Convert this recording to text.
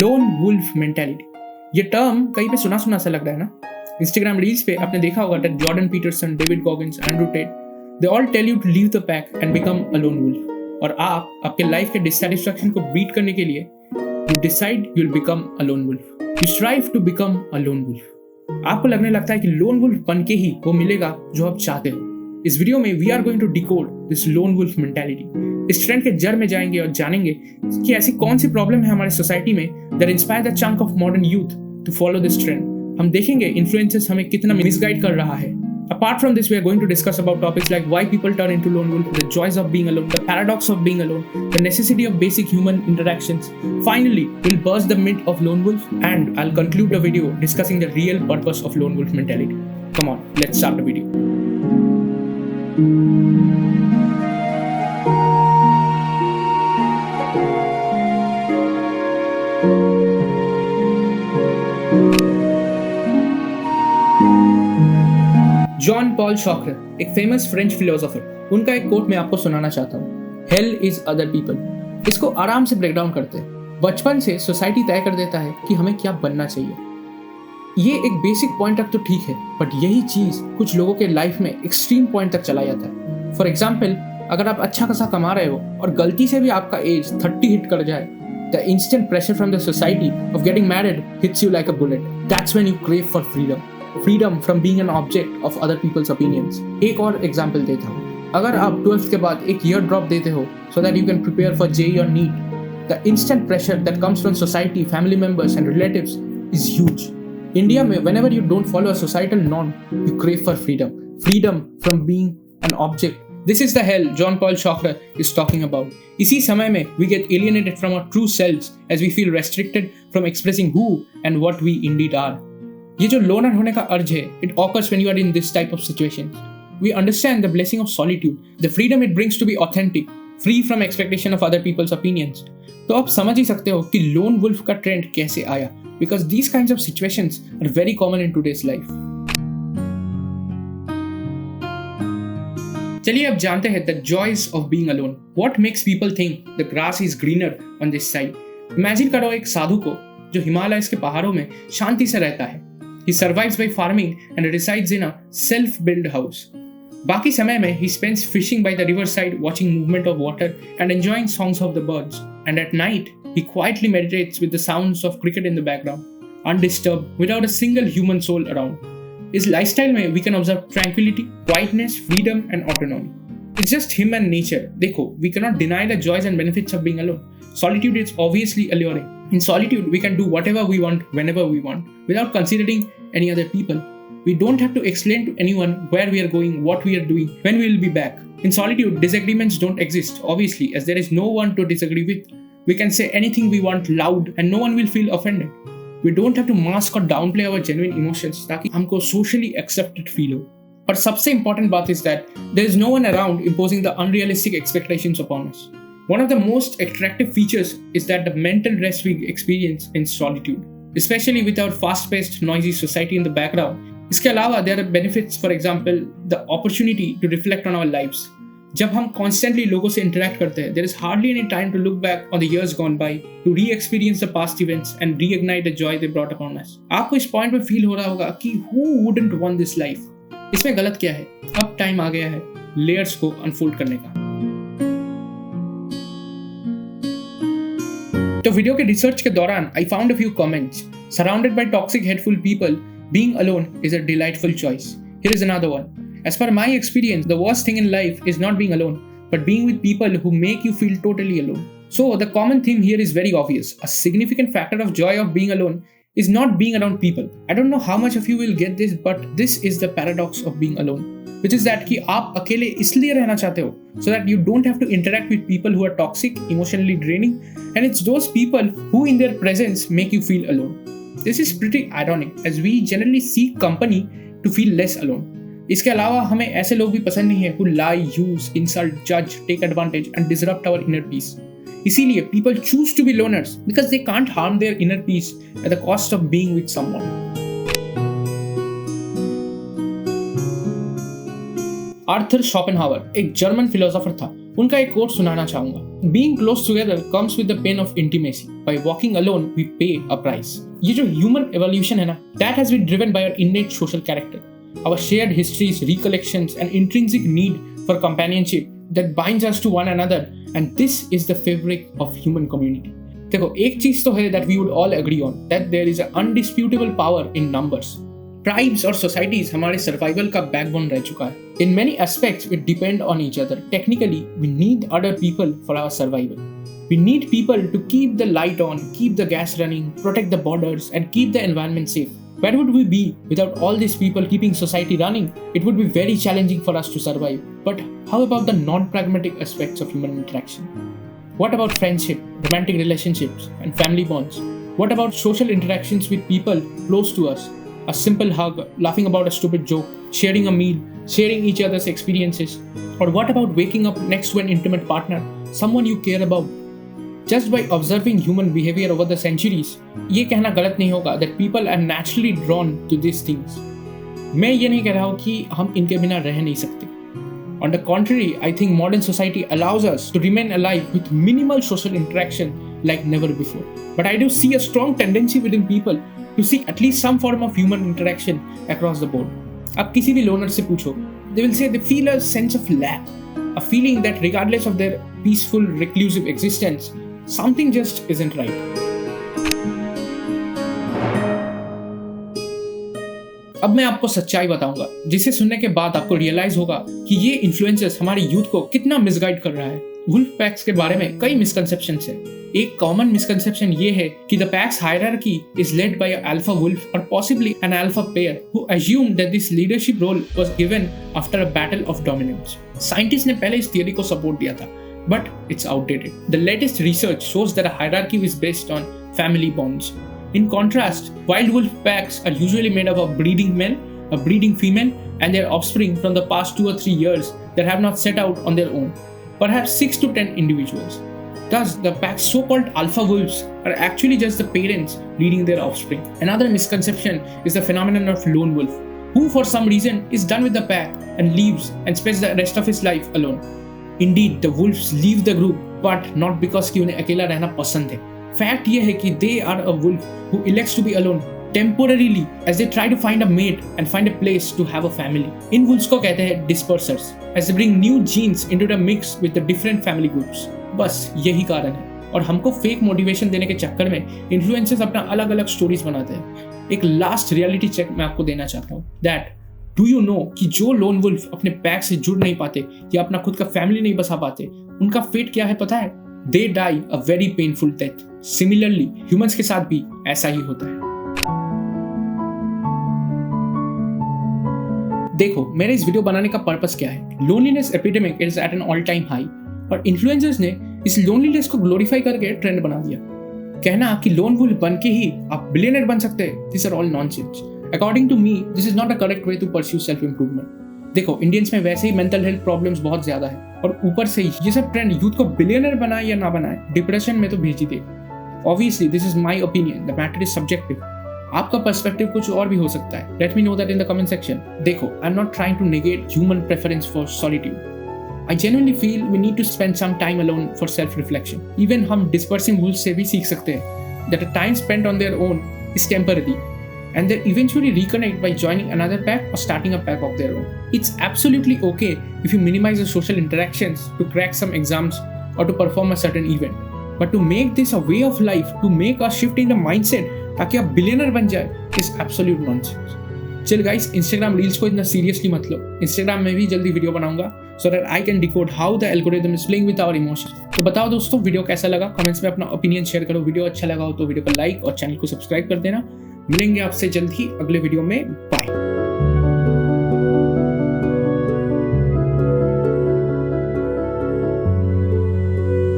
Loan wolf mentality, ये term कहीं पे सुना सुना सा लग रहा है ना। इंस्टाग्राम रील्स पे आपने देखा होगा that Jordan Peterson, David Goggins, Andrew Tate, they all tell you to leave the pack and become a lone wolf. और आप आपके लाइफ के डिससैटिस्फैक्शन को बीट करने के लिए you decide you will become a lone wolf, you strive to become a lone wolf. आपको लगने लगता है कि लोन वुल्फ बन के ही वो मिलेगा जो आप चाहते हो। इस वीडियो में we are going to decode this lone wolf mentality. इस ट्रेंड के जड़ में जाएंगे और जानेंगे कि ऐसी कौन सी प्रॉब्लम है हमारे सोसाइटी में that inspire the chunk of modern youth to follow this trend. हम देखेंगे इन्फ्लुएंसेस हमें कितना मिसगाइड कर रहा है। Apart from this, we are going to discuss about topics like why people turn into lone wolf, the joys of being alone, the paradox of being alone, the necessity of basic human interactions. Finally, we'll burst the myth of lone wolf, and I'll conclude the video discussing the real purpose of lone wolf mentality. Come on, let's start the video. John Paul shocker, एक famous French philosopher, उनका एक coat मैं आपको सुनाना चाहता हूँ। Hell is other people. इसको आराम से ब्रेक डाउन करते हैं। बचपन से सोसाइटी तय कर देता है कि हमें क्या बनना चाहिए। ये एक बेसिक पॉइंट तक तो ठीक है, बट यही चीज कुछ लोगों के लाइफ में एक्सट्रीम पॉइंट तक चला जाता है। फॉर एग्जाम्पल, अगर आप अच्छा खासा कमा रहे हो और गलती से भी आपका एज 30 हिट कर जाए, the instant pressure from the society of getting married hits you like a bullet. That's when you crave for freedom, freedom from being an object of other people's opinions. एक और example देता हूँ। अगर आप 12th के बाद एक year drop देते हो so that you can prepare for JEE or NEET, the instant pressure that comes from society, family members and relatives is huge. India में whenever you don't follow a societal norm, you crave for freedom. Freedom from being an object. This is the hell John Paul Sartre is talking about. इसी समय में we get alienated from our true selves as we feel restricted from expressing who and what we indeed are. ये जो loner होने का अर्ज है, it occurs when you are in this type of situations. We understand the blessing of solitude, the freedom it brings to be authentic, free from expectation of other people's opinions. तो आप समझ ही सकते हो कि लोन वुल्फ का trend कैसे आया, because these kinds of situations are very common in today's life. चलिए अब जानते हैं the joys of being alone. What makes people think the grass is greener on this side? Imagine करो एक साधु को जो हिमालय के पहाड़ों में शांति से रहता है। He survives by farming and resides in a self-built house. बाकी समय में he spends fishing by the riverside, watching movement of water and enjoying songs of the birds. And at night, he quietly meditates with the sounds of cricket in the background, undisturbed, without a single human soul around. इस lifestyle में we can observe tranquility, quietness, freedom and autonomy. It's just him and nature. देखो, we cannot deny the joys and benefits of being alone. Solitude is obviously alluring. In solitude, we can do whatever we want, whenever we want, without considering any other people. We don't have to explain to anyone where we are going, what we are doing, when we will be back. In solitude, disagreements don't exist, obviously, as there is no one to disagree with. We can say anything we want loud and no one will feel offended. We don't have to mask or downplay our genuine emotions ताकि हमको socially accepted feel हो. और सबसे important बात is that there is no one around imposing the unrealistic expectations upon us. One of the most attractive features is that the mental rest we experience in solitude, especially with our fast-paced, noisy society in the background. इसके अलावा there are benefits, for example, the opportunity to reflect on our lives. जब हम constantly लोगों से interact करते हैं, there is hardly any time to look back on the years gone by, to re-experience the past events and reignite the joy they brought upon us. आपको इस point पे feel हो रहा होगा कि who wouldn't want this life? इसमें गलत क्या है? अब time आ गया है layers को unfold करने का। तो वीडियो के रिसर्च के दौरान I found a few comments. Surrounded by toxic, hateful people, being alone is a delightful choice. Here is another one. As per my experience, the worst thing in life is not being alone, but being with people who make you feel totally alone. So the common theme here is very obvious. A significant factor of joy of being alone is not being around people. I don't know how much of you will get this, but this is the paradox of being alone, which is that कि आप अकेले इसलिए रहना चाहते हो so that you don't have to interact with people who are toxic, emotionally draining, and it's those people who in their presence make you feel alone. This is pretty ironic as we generally seek company to feel less alone. इसके अलावा हमें ऐसे लोग भी पसंद नहीं है who lie, use, insult, judge, take advantage and disrupt our inner peace. इसीलिए people choose to be loners because they can't harm their inner peace at the cost of being with someone. Arthur Schopenhauer एक German philosopher था उनका एक coat सुनाना चाहूंगा। Being close together comes with the pain of intimacy. By walking alone, we pay a price. ये जो human evolution है ना, that has been driven by our innate social character, our shared histories, recollections, and intrinsic need for companionship that binds us to one another, and this is the fabric of human community. देखो, एक चीज तो है that we would all agree on, that there is an undisputable power in numbers. Tribes और societies हमारे survival का backbone रह चुका है। In many aspects we depend on each other. Technically we need other people for our survival. We need people to keep the light on, keep the gas running, protect the borders and keep the environment safe. Where would we be without all these people keeping society running? It would be very challenging for us to survive. But how about the non-pragmatic aspects of human interaction? What about friendship, romantic relationships, and family bonds? What about social interactions with people close to us? A simple hug, laughing about a stupid joke, sharing a meal, sharing each other's experiences. Or what about waking up next to an intimate partner, someone you care about? Just by observing human behavior over the centuries, ये कहना गलत नहीं होगा that people are naturally drawn to these things. मैं ये नहीं कह रहा हूँ कि हम इनके बिना रह नहीं सकते. On the contrary, I think modern society allows us to remain alive with minimal social interaction like never before. But I do see a strong tendency within people to seek at least some form of human interaction across the board. अब किसी भी loner से पूछो, they will say they feel a sense of lack, a feeling that regardless of their peaceful, reclusive existence, something just isn't right. अब मैं आपको सच्चाई बताऊंगा, जिसे सुनने के बाद आपको रियलाइज होगा कि ये इन्फ्लुएंसर्स हमारे यूथ को कितना मिसगाइड कर रहा है. वुल्फ पैक्स के बारे में कई मिसकंसेप्शंस है. एक कॉमन मिसकंसेप्शन ये है कि the pack's hierarchy is led by alpha wolf और possibly an alpha pair who assumed that this leadership role was given after a battle of dominance. Scientist ने पहले इस थियरी को सपोर्ट दिया था, but it's outdated. The latest research shows that a hierarchy is based on family bonds. In contrast, wild wolf packs are usually made up of breeding male, a breeding female, and their offspring from the past 2 or 3 years that have not set out on their own, perhaps 6 to 10 individuals. Thus, the pack's so-called alpha wolves are actually just the parents leading their offspring. Another misconception is the phenomenon of lone wolf, who for some reason is done with the pack and leaves and spends the rest of his life alone. Indeed, the wolves leave the group, but not because कि उन्हें अकेला रहना पसंद है. Fact ये है कि they are a wolf who elects to be alone temporarily as they try to find a mate and find a place to have a family. In wolves को कहते हैं dispersers, as they bring new genes into the mix with the different family groups. बस यही कारण है. और हमको fake motivation देने के चक्कर में इन्फ्लुएंसर्स अपना अलग अलग स्टोरीज बनाते हैं. एक लास्ट रियलिटी चेक मैं आपको देना चाहता हूँ. दैट डू यू नो कि जो लोन वुल्फ अपने पैक से जुड़ नहीं पाते या अपना खुद का फैमिली नहीं बसा पाते, उनका फेट क्या है पता है? They die a very painful death. Similarly humans के साथ भी ऐसा ही होता है. देखो, मेरे इस वीडियो बनाने का पर्पस क्या है? Loneliness epidemic is at an all time high और इन्फ्लुएंसर्स ने इस लोनलीनेस को ग्लोरीफाई करके ट्रेंड बना दिया. कहना कि लोन वुल्फ बन के ही आप बिलियनर बन सकते हैं, this are all nonsense. According to me, this is not a correct way to pursue self-improvement. देखो, इंडियंस में वैसे ही मेंटल हेल्थ प्रॉब्लम्स बहुत ज्यादा है और ऊपर से ये सब ट्रेंड यूथ को बिलियनर बनाए या ना बनाए, डिप्रेशन में तो भेज ही दे. Obviously, this is my opinion. The matter is subjective. आपका पर्सपेक्टिव कुछ और भी हो सकता है. Let me know that in the comment section. देखो, I'm not trying to negate human preference for solitude. I genuinely feel we need to spend some time alone for self-reflection. Even हम dispersing wolves से भी सीख सकते हैं that a time spent on their own is temporary. And they eventually reconnect by joining another pack or starting a pack of their own. It's absolutely okay if you minimize the social interactions to crack some exams or to perform a certain event. But to make this a way of life, to make a shift in the mindset ताकि आप billionaire बन जाए, is absolute nonsense. चल guys, Instagram reels को इतना seriously मत लो. Instagram में भी जल्दी वीडियो बनाऊंगा so that I can decode how the algorithm is playing with our emotions. तो बताओ दोस्तों, वीडियो कैसा लगा? कमेंट्स में अपना ओपिनियन शेयर करो. वीडियो अच्छा लगा हो तो वीडियो को लाइक और चैनल को सब्सक्राइब कर देना. मिलेंगे आपसे जल्द ही अगले वीडियो में. बाय.